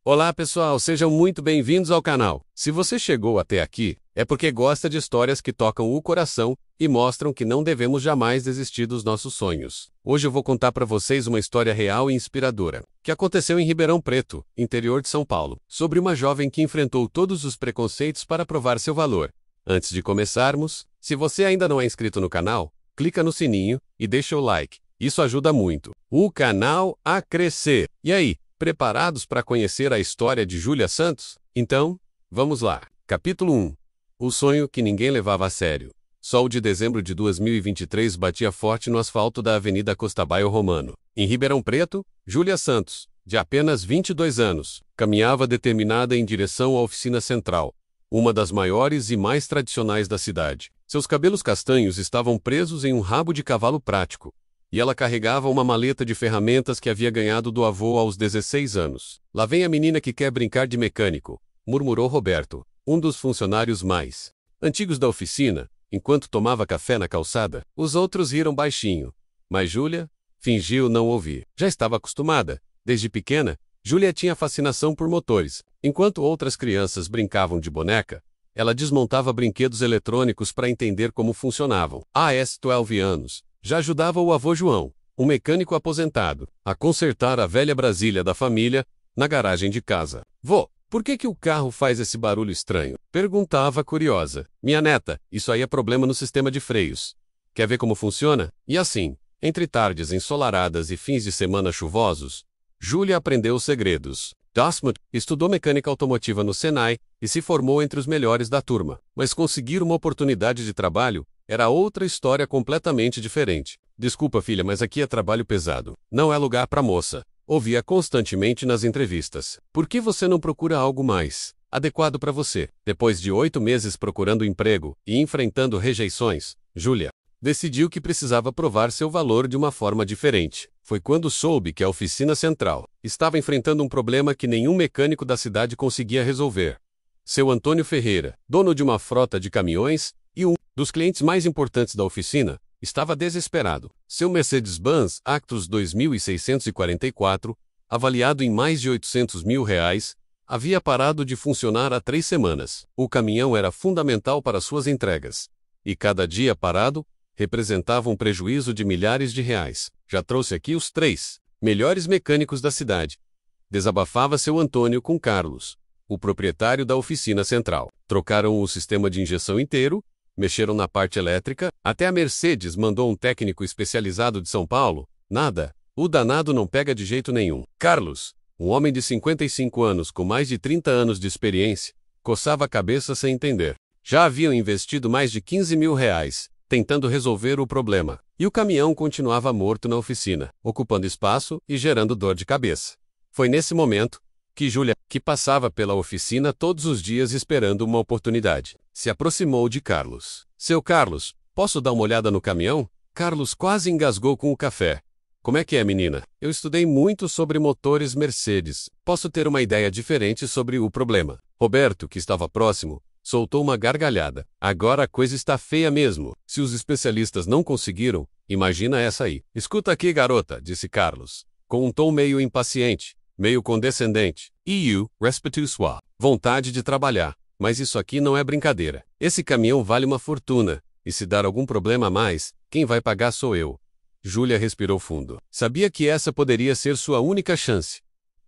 Olá pessoal, sejam muito bem-vindos ao canal. Se você chegou até aqui, é porque gosta de histórias que tocam o coração e mostram que não devemos jamais desistir dos nossos sonhos. Hoje eu vou contar para vocês uma história real e inspiradora, que aconteceu em Ribeirão Preto, interior de São Paulo, sobre uma jovem que enfrentou todos os preconceitos para provar seu valor. Antes de começarmos, se você ainda não é inscrito no canal, clica no sininho e deixa o like. Isso ajuda muito o canal a crescer. E aí, preparados para conhecer a história de Júlia Santos? Então, vamos lá. Capítulo 1. O sonho que ninguém levava a sério. Sol de dezembro de 2023 batia forte no asfalto da Avenida Costabile Romano. Em Ribeirão Preto, Júlia Santos, de apenas 22 anos, caminhava determinada em direção à oficina central, uma das maiores e mais tradicionais da cidade. Seus cabelos castanhos estavam presos em um rabo de cavalo prático, e ela carregava uma maleta de ferramentas que havia ganhado do avô aos 16 anos. Lá vem a menina que quer brincar de mecânico, murmurou Roberto, um dos funcionários mais antigos da oficina, enquanto tomava café na calçada. Os outros riram baixinho, mas Júlia fingiu não ouvir. Já estava acostumada. Desde pequena, Júlia tinha fascinação por motores. Enquanto outras crianças brincavam de boneca, ela desmontava brinquedos eletrônicos para entender como funcionavam. Há 12 anos, já ajudava o avô João, um mecânico aposentado, a consertar a velha Brasília da família na garagem de casa. Vô, por que o carro faz esse barulho estranho? Perguntava curiosa. Minha neta, isso aí é problema no sistema de freios. Quer ver como funciona? E assim, entre tardes ensolaradas e fins de semana chuvosos, Júlia aprendeu os segredos. Dasmut estudou mecânica automotiva no Senai e se formou entre os melhores da turma. Mas conseguir uma oportunidade de trabalho era outra história completamente diferente. Desculpa, filha, mas aqui é trabalho pesado. Não é lugar para moça. Ouvia constantemente nas entrevistas. Por que você não procura algo mais adequado para você? Depois de 8 meses procurando emprego e enfrentando rejeições, Júlia decidiu que precisava provar seu valor de uma forma diferente. Foi quando soube que a oficina central estava enfrentando um problema que nenhum mecânico da cidade conseguia resolver. Seu Antônio Ferreira, dono de uma frota de caminhões e um dos clientes mais importantes da oficina, estava desesperado. Seu Mercedes-Benz Actros 2644, avaliado em mais de R$800 mil, havia parado de funcionar há 3 semanas. O caminhão era fundamental para suas entregas, e cada dia parado representava um prejuízo de milhares de reais. Já trouxe aqui os 3 melhores mecânicos da cidade. Desabafava seu Antônio com Carlos, o proprietário da oficina central. Trocaram o sistema de injeção inteiro, mexeram na parte elétrica, até a Mercedes mandou um técnico especializado de São Paulo. Nada, o danado não pega de jeito nenhum. Carlos, um homem de 55 anos com mais de 30 anos de experiência, coçava a cabeça sem entender. Já haviam investido mais de R$15 mil tentando resolver o problema, e o caminhão continuava morto na oficina, ocupando espaço e gerando dor de cabeça. Foi nesse momento que Júlia, que passava pela oficina todos os dias esperando uma oportunidade, se aproximou de Carlos. Seu Carlos, posso dar uma olhada no caminhão? Carlos quase engasgou com o café. Como é que é, menina? Eu estudei muito sobre motores Mercedes. Posso ter uma ideia diferente sobre o problema. Roberto, que estava próximo, soltou uma gargalhada. Agora a coisa está feia mesmo. Se os especialistas não conseguiram, imagina essa aí. Escuta aqui, garota, disse Carlos, com um tom meio impaciente, meio condescendente. Eu, respeito sua vontade de trabalhar, mas isso aqui não é brincadeira. Esse caminhão vale uma fortuna, e se dar algum problema a mais, quem vai pagar sou eu. Júlia respirou fundo. Sabia que essa poderia ser sua única chance.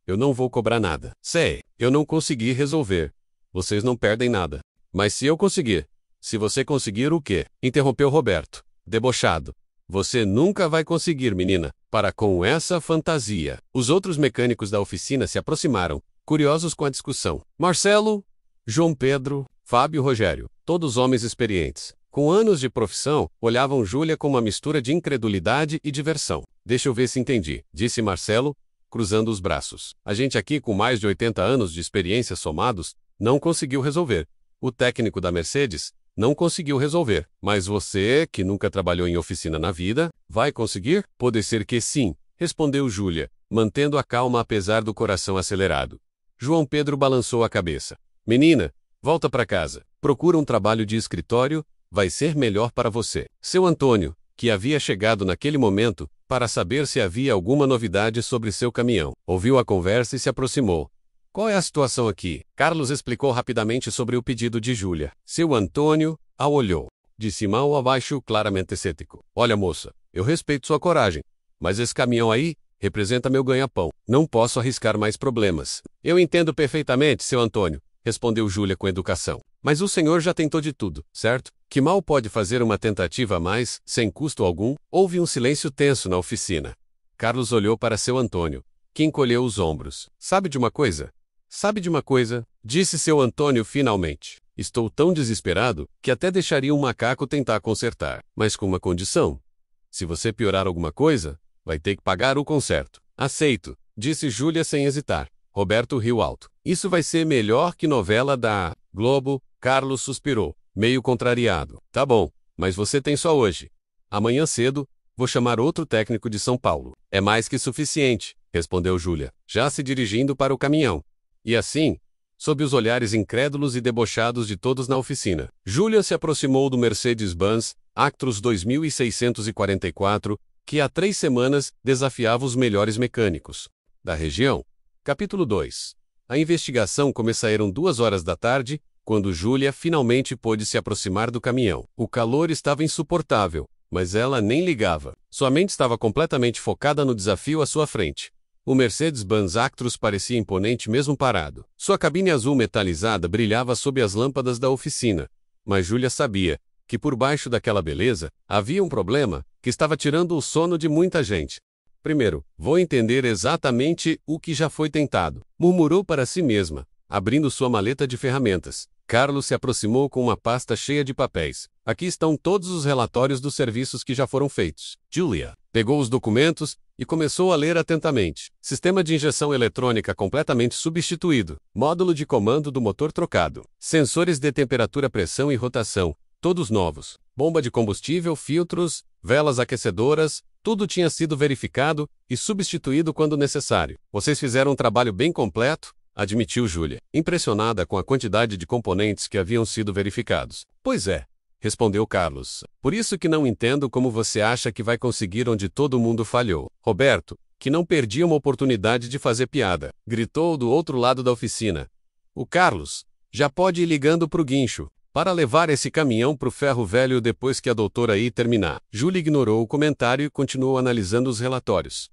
Eu não vou cobrar nada. Sei, eu não consegui resolver. Vocês não perdem nada. Mas se eu conseguir? Se você conseguir o quê? Interrompeu Roberto, debochado. Você nunca vai conseguir, menina. Para com essa fantasia. Os outros mecânicos da oficina se aproximaram, curiosos com a discussão. Marcelo, João Pedro, Fábio e Rogério, todos homens experientes, com anos de profissão, olhavam Júlia com uma mistura de incredulidade e diversão. Deixa eu ver se entendi, disse Marcelo, cruzando os braços. A gente aqui com mais de 80 anos de experiência somados, não conseguiu resolver. O técnico da Mercedes não conseguiu resolver. Mas você, que nunca trabalhou em oficina na vida, vai conseguir? Pode ser que sim, respondeu Júlia, mantendo a calma apesar do coração acelerado. João Pedro balançou a cabeça. Menina, volta para casa. Procura um trabalho de escritório, vai ser melhor para você. Seu Antônio, que havia chegado naquele momento, para saber se havia alguma novidade sobre seu caminhão, ouviu a conversa e se aproximou, Qual é a situação aqui? Carlos explicou rapidamente sobre o pedido de Júlia. Seu Antônio a olhou. De cima ao abaixo, claramente cético. Olha, moça, eu respeito sua coragem, mas esse caminhão aí representa meu ganha-pão. Não posso arriscar mais problemas. Eu entendo perfeitamente, seu Antônio, respondeu Júlia com educação. Mas o senhor já tentou de tudo, certo? Que mal pode fazer uma tentativa a mais, sem custo algum? Houve um silêncio tenso na oficina. Carlos olhou para seu Antônio, que encolheu os ombros. Sabe de uma coisa? Sabe de uma coisa? Disse seu Antônio finalmente. Estou tão desesperado que até deixaria um macaco tentar consertar. Mas com uma condição. Se você piorar alguma coisa, vai ter que pagar o conserto. Aceito, disse Júlia sem hesitar. Roberto riu alto. Isso vai ser melhor que novela da Globo. Carlos suspirou, meio contrariado. Tá bom, mas você tem só hoje. Amanhã cedo, vou chamar outro técnico de São Paulo. É mais que suficiente, respondeu Júlia, já se dirigindo para o caminhão. E assim, sob os olhares incrédulos e debochados de todos na oficina, Júlia se aproximou do Mercedes-Benz Actros 2644, que há 3 semanas desafiava os melhores mecânicos da região. Capítulo 2. A investigação começaria 2 horas da tarde, quando Júlia finalmente pôde se aproximar do caminhão. O calor estava insuportável, mas ela nem ligava. Sua mente estava completamente focada no desafio à sua frente. O Mercedes-Benz Actros parecia imponente mesmo parado. Sua cabine azul metalizada brilhava sob as lâmpadas da oficina. Mas Júlia sabia que por baixo daquela beleza havia um problema que estava tirando o sono de muita gente. Primeiro, vou entender exatamente o que já foi tentado, murmurou para si mesma, abrindo sua maleta de ferramentas. Carlos se aproximou com uma pasta cheia de papéis. Aqui estão todos os relatórios dos serviços que já foram feitos. Julia pegou os documentos e começou a ler atentamente. Sistema de injeção eletrônica completamente substituído. Módulo de comando do motor trocado. Sensores de temperatura, pressão e rotação, todos novos. Bomba de combustível, filtros, velas aquecedoras, tudo tinha sido verificado e substituído quando necessário. Vocês fizeram um trabalho bem completo, admitiu Júlia, impressionada com a quantidade de componentes que haviam sido verificados. Pois é, respondeu Carlos. Por isso que não entendo como você acha que vai conseguir onde todo mundo falhou. Roberto, que não perdia uma oportunidade de fazer piada, gritou do outro lado da oficina. O Carlos já pode ir ligando pro guincho para levar esse caminhão pro ferro velho depois que a doutora aí terminar. Júlia ignorou o comentário e continuou analisando os relatórios.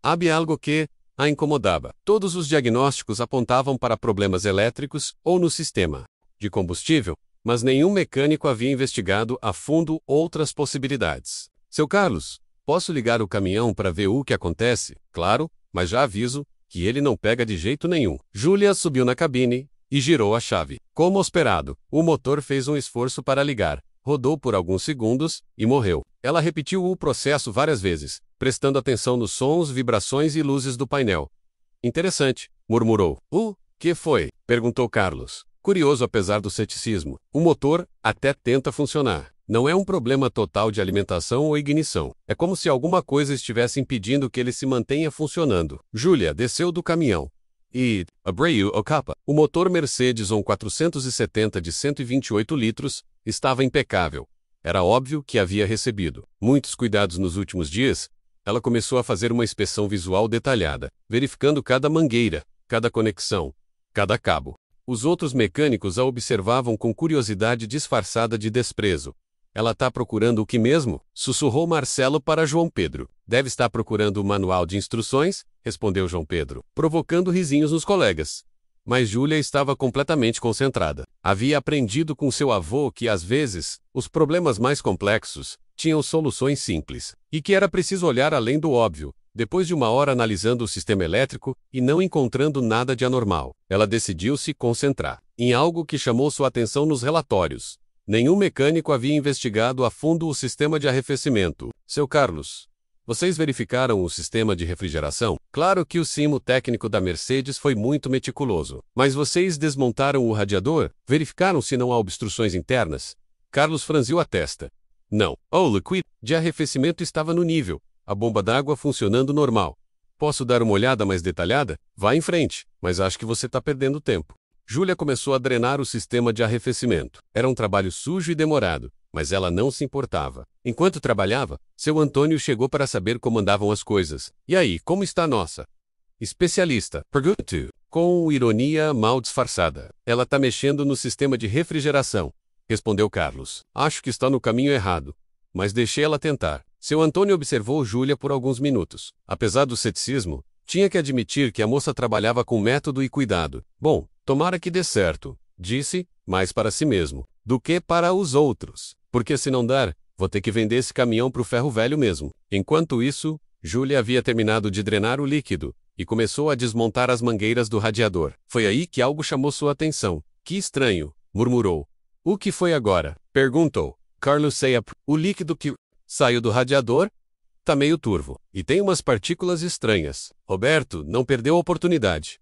Havia algo que a incomodava. Todos os diagnósticos apontavam para problemas elétricos ou no sistema de combustível, mas nenhum mecânico havia investigado a fundo outras possibilidades. Seu Carlos, posso ligar o caminhão para ver o que acontece? Claro, mas já aviso que ele não pega de jeito nenhum. Júlia subiu na cabine e girou a chave. Como esperado, o motor fez um esforço para ligar, rodou por alguns segundos e morreu. Ela repetiu o processo várias vezes, prestando atenção nos sons, vibrações e luzes do painel. Interessante, murmurou. O que foi? Perguntou Carlos, curioso apesar do ceticismo. O motor até tenta funcionar. Não é um problema total de alimentação ou ignição. É como se alguma coisa estivesse impedindo que ele se mantenha funcionando. Júlia desceu do caminhão e abriu a capa. O motor Mercedes 470 de 128 litros estava impecável. Era óbvio que havia recebido muitos cuidados nos últimos dias. Ela começou a fazer uma inspeção visual detalhada, verificando cada mangueira, cada conexão, cada cabo. Os outros mecânicos a observavam com curiosidade disfarçada de desprezo. Ela tá procurando o que mesmo? Sussurrou Marcelo para João Pedro. Deve estar procurando o manual de instruções, respondeu João Pedro, provocando risinhos nos colegas. Mas Júlia estava completamente concentrada. Havia aprendido com seu avô que, às vezes, os problemas mais complexos tinham soluções simples, e que era preciso olhar além do óbvio. Depois de 1 hora analisando o sistema elétrico e não encontrando nada de anormal, ela decidiu se concentrar em algo que chamou sua atenção nos relatórios. Nenhum mecânico havia investigado a fundo o sistema de arrefecimento. Seu Carlos, vocês verificaram o sistema de refrigeração? Claro que o cimo técnico da Mercedes foi muito meticuloso. Mas vocês desmontaram o radiador? Verificaram se não há obstruções internas? Carlos franziu a testa. Não. O liquid de arrefecimento estava no nível. A bomba d'água funcionando normal. Posso dar uma olhada mais detalhada? Vá em frente, mas acho que você está perdendo tempo. Júlia começou a drenar o sistema de arrefecimento. Era um trabalho sujo e demorado, mas ela não se importava. Enquanto trabalhava, seu Antônio chegou para saber como andavam as coisas. E aí, como está a nossa especialista? Perguntou. Com ironia mal disfarçada. Ela tá mexendo no sistema de refrigeração, respondeu Carlos. Acho que está no caminho errado, mas deixei ela tentar. Seu Antônio observou Júlia por alguns minutos. Apesar do ceticismo, tinha que admitir que a moça trabalhava com método e cuidado. Bom, tomara que dê certo, disse, mais para si mesmo, do que para os outros. Porque se não dar, vou ter que vender esse caminhão pro ferro velho mesmo. Enquanto isso, Júlia havia terminado de drenar o líquido e começou a desmontar as mangueiras do radiador. Foi aí que algo chamou sua atenção. Que estranho, murmurou. O que foi agora? Perguntou. Carlos Seap, o líquido que saiu do radiador tá meio turvo e tem umas partículas estranhas. Roberto não perdeu a oportunidade.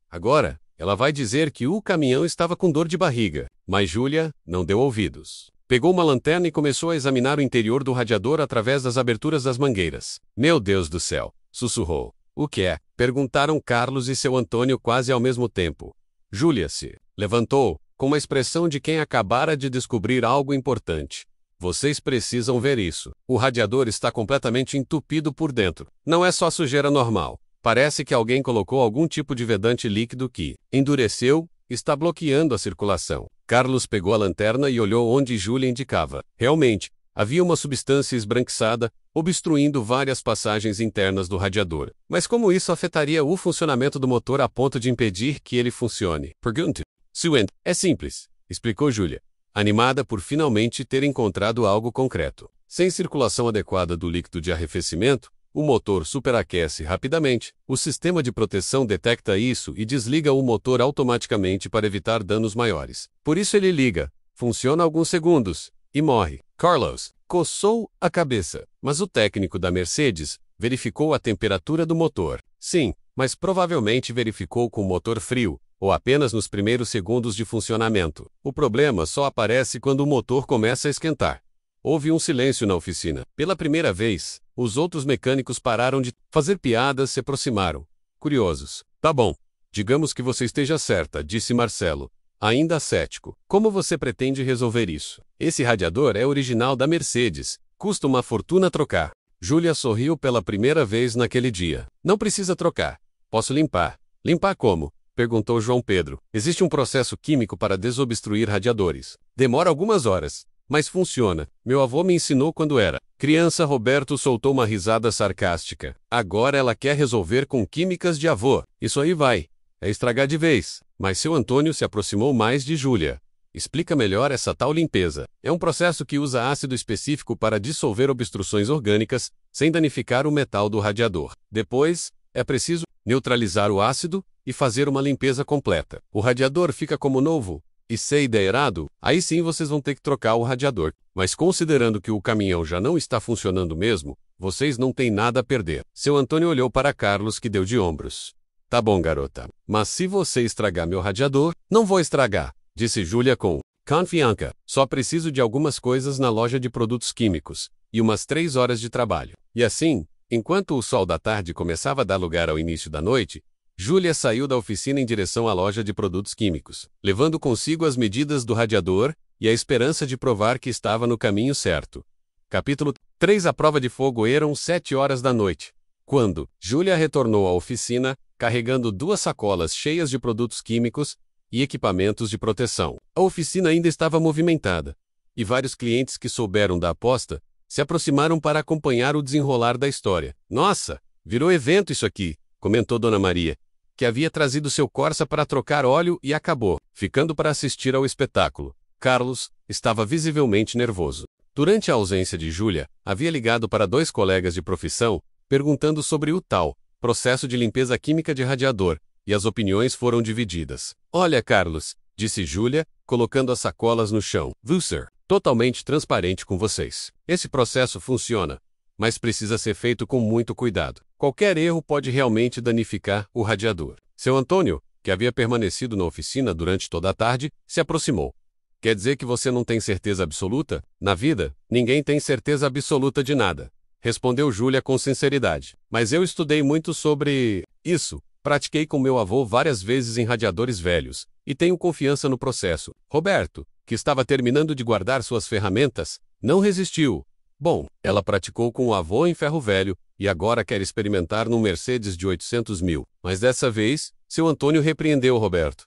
Agora, ela vai dizer que o caminhão estava com dor de barriga, mas Júlia não deu ouvidos. Pegou uma lanterna e começou a examinar o interior do radiador através das aberturas das mangueiras. Meu Deus do céu, sussurrou. O que é? Perguntaram Carlos e seu Antônio quase ao mesmo tempo. Júlia se levantou, com uma expressão de quem acabara de descobrir algo importante. Vocês precisam ver isso. O radiador está completamente entupido por dentro. Não é só sujeira normal. Parece que alguém colocou algum tipo de vedante líquido que endureceu, está bloqueando a circulação. Carlos pegou a lanterna e olhou onde Júlia indicava. Realmente, havia uma substância esbranquiçada, obstruindo várias passagens internas do radiador. Mas como isso afetaria o funcionamento do motor a ponto de impedir que ele funcione? Pergunte. Suent, é simples, explicou Júlia, animada por finalmente ter encontrado algo concreto. Sem circulação adequada do líquido de arrefecimento, o motor superaquece rapidamente. O sistema de proteção detecta isso e desliga o motor automaticamente para evitar danos maiores. Por isso ele liga, funciona alguns segundos e morre. Carlos coçou a cabeça, mas o técnico da Mercedes verificou a temperatura do motor. Sim, mas provavelmente verificou com o motor frio, ou apenas nos primeiros segundos de funcionamento. O problema só aparece quando o motor começa a esquentar. Houve um silêncio na oficina. Pela primeira vez, os outros mecânicos pararam de fazer piadas e se aproximaram, curiosos. Tá bom. Digamos que você esteja certa, disse Marcelo, ainda cético. Como você pretende resolver isso? Esse radiador é original da Mercedes. Custa uma fortuna trocar. Júlia sorriu pela primeira vez naquele dia. Não precisa trocar. Posso limpar. Limpar como? Perguntou João Pedro. Existe um processo químico para desobstruir radiadores. Demora algumas horas, mas funciona. Meu avô me ensinou quando era criança. Roberto soltou uma risada sarcástica. Agora ela quer resolver com químicas de avô. Isso aí vai. É estragar de vez. Mas seu Antônio se aproximou mais de Júlia. Explica melhor essa tal limpeza. É um processo que usa ácido específico para dissolver obstruções orgânicas, sem danificar o metal do radiador. Depois, é preciso neutralizar o ácido e fazer uma limpeza completa. O radiador fica como novo. E se der errado, aí sim vocês vão ter que trocar o radiador. Mas considerando que o caminhão já não está funcionando mesmo, vocês não têm nada a perder. Seu Antônio olhou para Carlos, que deu de ombros. Tá bom, garota. Mas se você estragar meu radiador, não vou estragar, disse Júlia com confiança. Só preciso de algumas coisas na loja de produtos químicos e umas 3 horas de trabalho. E assim, enquanto o sol da tarde começava a dar lugar ao início da noite, Júlia saiu da oficina em direção à loja de produtos químicos, levando consigo as medidas do radiador e a esperança de provar que estava no caminho certo. Capítulo 3. A prova de fogo. Eram 7 horas da noite, quando Júlia retornou à oficina, carregando 2 sacolas cheias de produtos químicos e equipamentos de proteção. A oficina ainda estava movimentada, e vários clientes que souberam da aposta se aproximaram para acompanhar o desenrolar da história. Nossa, virou evento isso aqui, comentou Dona Maria, que havia trazido seu Corsa para trocar óleo e acabou ficando para assistir ao espetáculo. Carlos estava visivelmente nervoso. Durante a ausência de Júlia, havia ligado para 2 colegas de profissão, perguntando sobre o tal processo de limpeza química de radiador, e as opiniões foram divididas. Olha, Carlos, disse Júlia, colocando as sacolas no chão. Vou ser totalmente transparente com vocês. Esse processo funciona, mas precisa ser feito com muito cuidado. Qualquer erro pode realmente danificar o radiador. Seu Antônio, que havia permanecido na oficina durante toda a tarde, se aproximou. Quer dizer que você não tem certeza absoluta? Na vida, ninguém tem certeza absoluta de nada, respondeu Júlia com sinceridade. Mas eu estudei muito sobre isso. Pratiquei com meu avô várias vezes em radiadores velhos, e tenho confiança no processo. Roberto, que estava terminando de guardar suas ferramentas, não resistiu. Bom, ela praticou com o avô em ferro velho e agora quer experimentar num Mercedes de 800 mil. Mas dessa vez, seu Antônio repreendeu Roberto.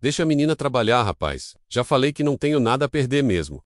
Deixa a menina trabalhar, rapaz. Já falei que não tenho nada a perder mesmo.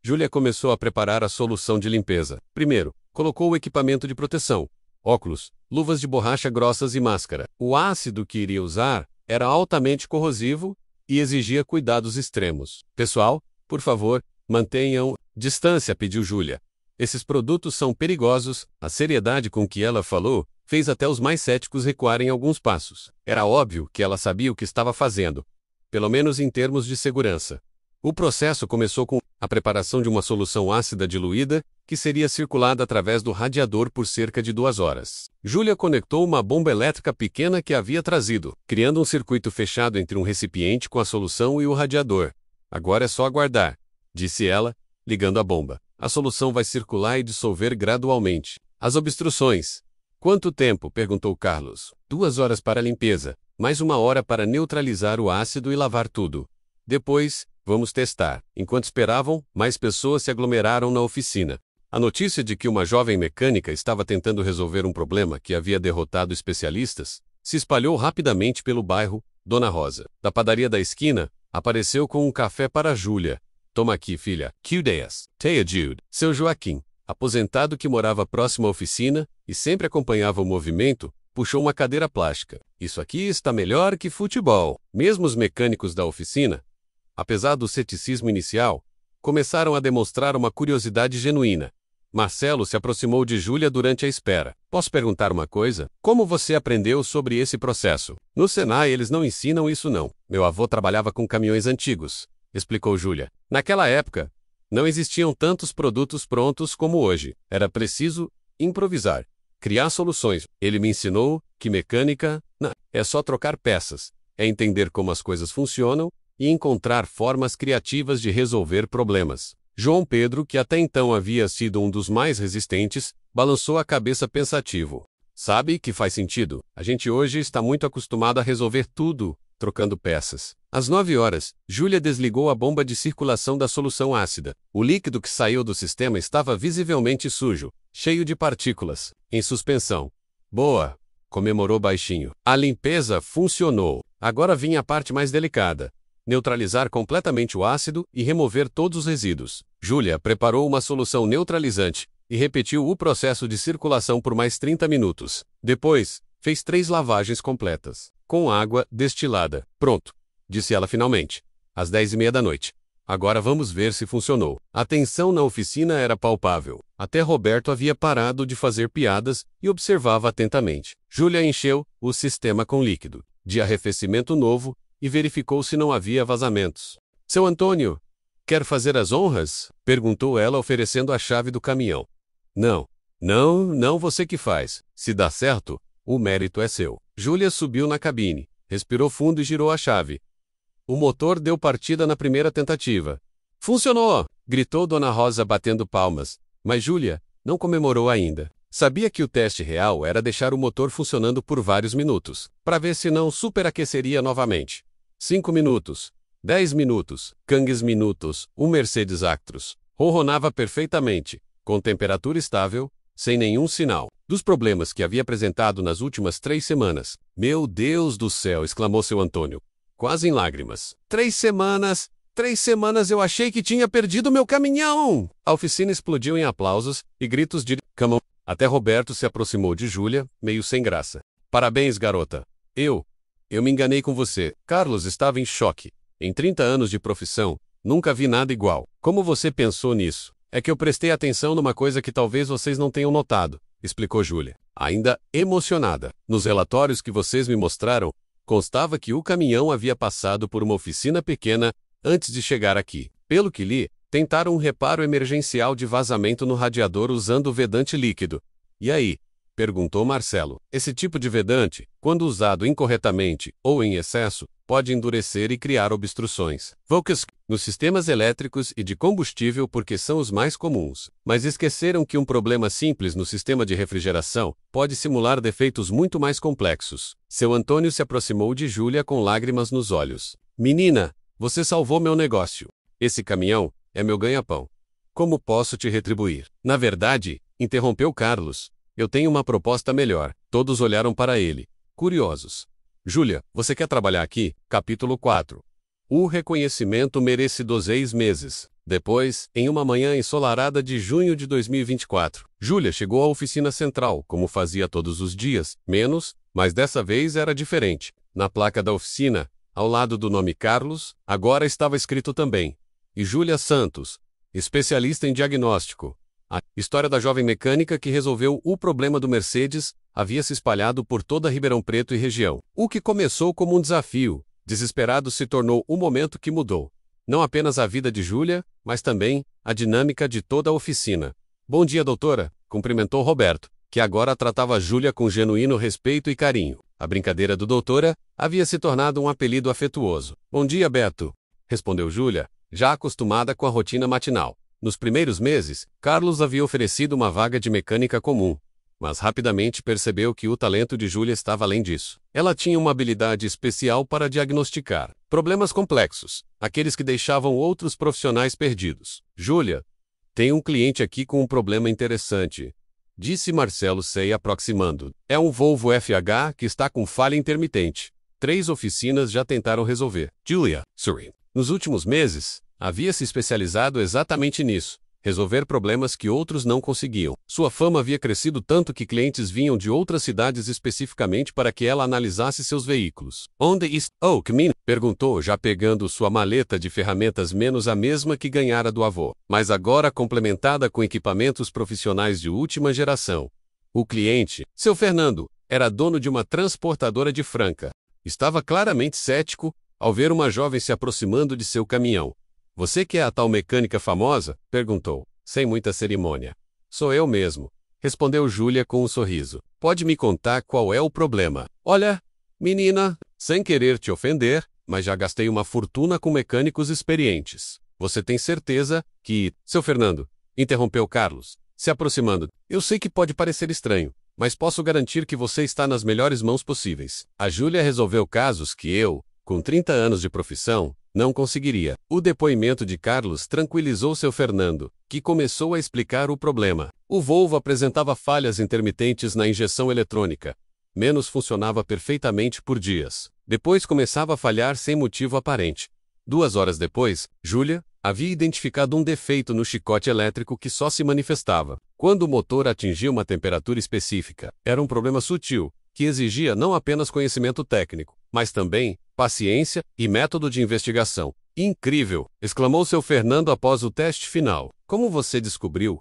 Júlia começou a preparar a solução de limpeza. Primeiro, colocou o equipamento de proteção, óculos, luvas de borracha grossas e máscara. O ácido que iria usar era altamente corrosivo e exigia cuidados extremos. Pessoal, por favor, mantenham distância, pediu Júlia. Esses produtos são perigosos. A seriedade com que ela falou fez até os mais céticos recuarem alguns passos. Era óbvio que ela sabia o que estava fazendo, pelo menos em termos de segurança. O processo começou com a preparação de uma solução ácida diluída, que seria circulada através do radiador por cerca de 2 horas. Júlia conectou uma bomba elétrica pequena que havia trazido, criando um circuito fechado entre um recipiente com a solução e o radiador. Agora é só aguardar, disse ela, ligando a bomba. A solução vai circular e dissolver gradualmente. As obstruções. Quanto tempo? Perguntou Carlos. 2 horas para a limpeza, mais 1 hora para neutralizar o ácido e lavar tudo. Depois, vamos testar. Enquanto esperavam, mais pessoas se aglomeraram na oficina. A notícia de que uma jovem mecânica estava tentando resolver um problema que havia derrotado especialistas se espalhou rapidamente pelo bairro. Dona Rosa, da padaria da esquina, apareceu com um café para Júlia. Toma aqui, filha. Q-Days. Teia Jude. Seu Joaquim, aposentado que morava próximo à oficina e sempre acompanhava o movimento, puxou uma cadeira plástica. Isso aqui está melhor que futebol. Mesmo os mecânicos da oficina, apesar do ceticismo inicial, começaram a demonstrar uma curiosidade genuína. Marcelo se aproximou de Júlia durante a espera. Posso perguntar uma coisa? Como você aprendeu sobre esse processo? No Senai eles não ensinam isso não. Meu avô trabalhava com caminhões antigos, explicou Júlia. Naquela época, não existiam tantos produtos prontos como hoje. Era preciso improvisar, criar soluções. Ele me ensinou que mecânica não é só trocar peças, é entender como as coisas funcionam e encontrar formas criativas de resolver problemas. João Pedro, que até então havia sido um dos mais resistentes, balançou a cabeça pensativo. Sabe que faz sentido. A gente hoje está muito acostumado a resolver tudo, trocando peças. Às 9 horas, Júlia desligou a bomba de circulação da solução ácida. O líquido que saiu do sistema estava visivelmente sujo, cheio de partículas, em suspensão. Boa! Comemorou baixinho. A limpeza funcionou. Agora vinha a parte mais delicada. Neutralizar completamente o ácido e remover todos os resíduos. Júlia preparou uma solução neutralizante e repetiu o processo de circulação por mais 30 minutos. Depois, fez 3 lavagens completas, com água destilada. Pronto, disse ela finalmente, às 10h30 da noite. Agora vamos ver se funcionou. A tensão na oficina era palpável. Até Roberto havia parado de fazer piadas e observava atentamente. Júlia encheu o sistema com líquido de arrefecimento novo e verificou se não havia vazamentos. Seu Antônio, quer fazer as honras? Perguntou ela oferecendo a chave do caminhão. Não, você que faz. Se dá certo, o mérito é seu. Júlia subiu na cabine, respirou fundo e girou a chave. O motor deu partida na primeira tentativa. Funcionou! Gritou Dona Rosa batendo palmas, mas Júlia não comemorou ainda. Sabia que o teste real era deixar o motor funcionando por vários minutos, para ver se não superaqueceria novamente. 5 minutos, 10 minutos, 15 minutos, o Mercedes Actros ronronava perfeitamente, com temperatura estável, sem nenhum sinal dos problemas que havia apresentado nas últimas 3 semanas. Meu Deus do céu! Exclamou seu Antônio, quase em lágrimas. 3 semanas! 3 semanas eu achei que tinha perdido meu caminhão! A oficina explodiu em aplausos e gritos de "Come on!". Até Roberto se aproximou de Júlia, meio sem graça. Parabéns, garota. Eu me enganei com você. Carlos estava em choque. Em 30 anos de profissão, nunca vi nada igual. Como você pensou nisso? É que eu prestei atenção numa coisa que talvez vocês não tenham notado, explicou Júlia, ainda emocionada. Nos relatórios que vocês me mostraram, constava que o caminhão havia passado por uma oficina pequena antes de chegar aqui. Pelo que li, tentaram um reparo emergencial de vazamento no radiador usando vedante líquido. E aí? Perguntou Marcelo. Esse tipo de vedante, quando usado incorretamente ou em excesso, pode endurecer e criar obstruções. Focus nos sistemas elétricos e de combustível porque são os mais comuns. Mas esqueceram que um problema simples no sistema de refrigeração pode simular defeitos muito mais complexos. Seu Antônio se aproximou de Júlia com lágrimas nos olhos. Menina, você salvou meu negócio. Esse caminhão é meu ganha-pão. Como posso te retribuir? Na verdade, interrompeu Carlos, eu tenho uma proposta melhor. Todos olharam para ele, curiosos. Júlia, você quer trabalhar aqui? Capítulo 4. O reconhecimento merece 6 meses. Depois, em uma manhã ensolarada de junho de 2024, Júlia chegou à oficina central, como fazia todos os dias, mas dessa vez era diferente. Na placa da oficina, ao lado do nome Carlos, agora estava escrito também: e Júlia Santos, especialista em diagnóstico. A história da jovem mecânica que resolveu o problema do Mercedes havia se espalhado por toda Ribeirão Preto e região. O que começou como um desafio, desesperado, se tornou o momento que mudou não apenas a vida de Júlia, mas também a dinâmica de toda a oficina. Bom dia, doutora, cumprimentou Roberto, que agora tratava Júlia com genuíno respeito e carinho. A brincadeira do doutora havia se tornado um apelido afetuoso. Bom dia, Beto, respondeu Júlia, já acostumada com a rotina matinal. Nos primeiros meses, Carlos havia oferecido uma vaga de mecânica comum, mas rapidamente percebeu que o talento de Júlia estava além disso. Ela tinha uma habilidade especial para diagnosticar problemas complexos, aqueles que deixavam outros profissionais perdidos. Júlia, tem um cliente aqui com um problema interessante, disse Marcelo se aproximando. É um Volvo FH que está com falha intermitente. 3 oficinas já tentaram resolver. Julia, sorry. Nos últimos meses, havia se especializado exatamente nisso. Resolver problemas que outros não conseguiam. Sua fama havia crescido tanto que clientes vinham de outras cidades especificamente para que ela analisasse seus veículos. Onde está o caminho? Perguntou, já pegando sua maleta de ferramentas, menos a mesma que ganhara do avô, mas agora complementada com equipamentos profissionais de última geração. O cliente, seu Fernando, era dono de uma transportadora de Franca. Estava claramente cético ao ver uma jovem se aproximando de seu caminhão. Você que é a tal mecânica famosa? Perguntou, sem muita cerimônia. Sou eu mesmo, respondeu Júlia com um sorriso. Pode me contar qual é o problema? Olha, menina, sem querer te ofender, mas já gastei uma fortuna com mecânicos experientes. Você tem certeza que... Seu Fernando, interrompeu Carlos, se aproximando. Eu sei que pode parecer estranho, mas posso garantir que você está nas melhores mãos possíveis. A Júlia resolveu casos que eu, com 30 anos de profissão, não conseguiria. O depoimento de Carlos tranquilizou seu Fernando, que começou a explicar o problema. O Volvo apresentava falhas intermitentes na injeção eletrônica. Funcionava perfeitamente por dias. Depois começava a falhar sem motivo aparente. 2 horas depois, Júlia havia identificado um defeito no chicote elétrico que só se manifestava quando o motor atingia uma temperatura específica. Era um problema sutil, que exigia não apenas conhecimento técnico, mas também paciência e método de investigação. Incrível! Exclamou seu Fernando após o teste final. Como você descobriu?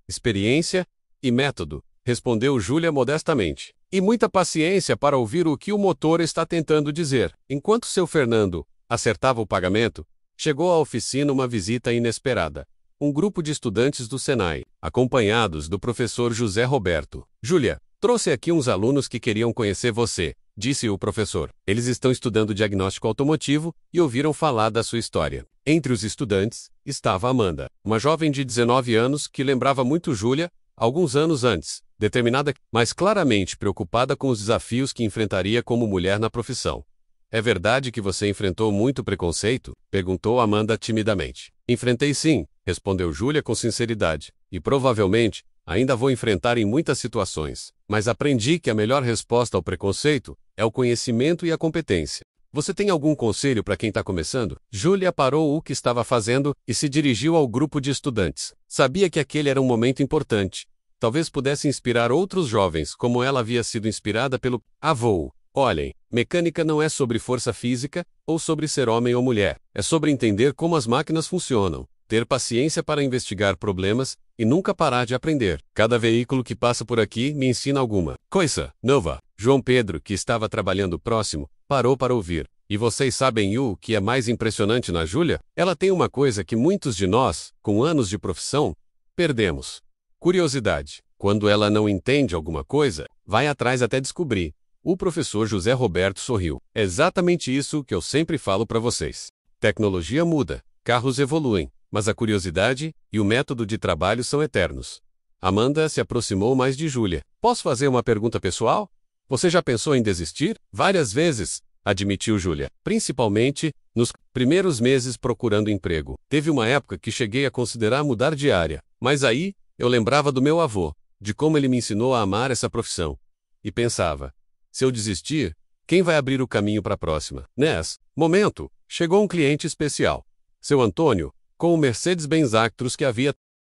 Experiência e método, respondeu Júlia modestamente. E muita paciência para ouvir o que o motor está tentando dizer. Enquanto seu Fernando acertava o pagamento, chegou à oficina uma visita inesperada. Um grupo de estudantes do Senai, acompanhados do professor José Roberto. Júlia, trouxe aqui uns alunos que queriam conhecer você, disse o professor. Eles estão estudando diagnóstico automotivo e ouviram falar da sua história. Entre os estudantes, estava Amanda, uma jovem de 19 anos que lembrava muito Júlia, alguns anos antes, determinada, mas claramente preocupada com os desafios que enfrentaria como mulher na profissão. É verdade que você enfrentou muito preconceito? Perguntou Amanda timidamente. Enfrentei sim, respondeu Júlia com sinceridade, e provavelmente ainda vou enfrentar em muitas situações, mas aprendi que a melhor resposta ao preconceito é o conhecimento e a competência. Você tem algum conselho para quem está começando? Júlia parou o que estava fazendo e se dirigiu ao grupo de estudantes. Sabia que aquele era um momento importante. Talvez pudesse inspirar outros jovens, como ela havia sido inspirada pelo avô. Olhem, mecânica não é sobre força física ou sobre ser homem ou mulher. É sobre entender como as máquinas funcionam, ter paciência para investigar problemas e nunca parar de aprender. Cada veículo que passa por aqui me ensina alguma coisa nova. João Pedro, que estava trabalhando próximo, parou para ouvir. E vocês sabem o que é mais impressionante na Júlia? Ela tem uma coisa que muitos de nós, com anos de profissão, perdemos: curiosidade. Quando ela não entende alguma coisa, vai atrás até descobrir. O professor José Roberto sorriu. É exatamente isso que eu sempre falo para vocês. Tecnologia muda, carros evoluem, mas a curiosidade e o método de trabalho são eternos. Amanda se aproximou mais de Júlia. Posso fazer uma pergunta pessoal? Você já pensou em desistir? Várias vezes, admitiu Júlia. Principalmente Nos primeiros meses procurando emprego, teve uma época que cheguei a considerar mudar de área, mas aí eu lembrava do meu avô, de como ele me ensinou a amar essa profissão. E pensava, se eu desistir, quem vai abrir o caminho para a próxima? Nesse momento, chegou um cliente especial. Seu Antônio, com o Mercedes-Benz Actros que havia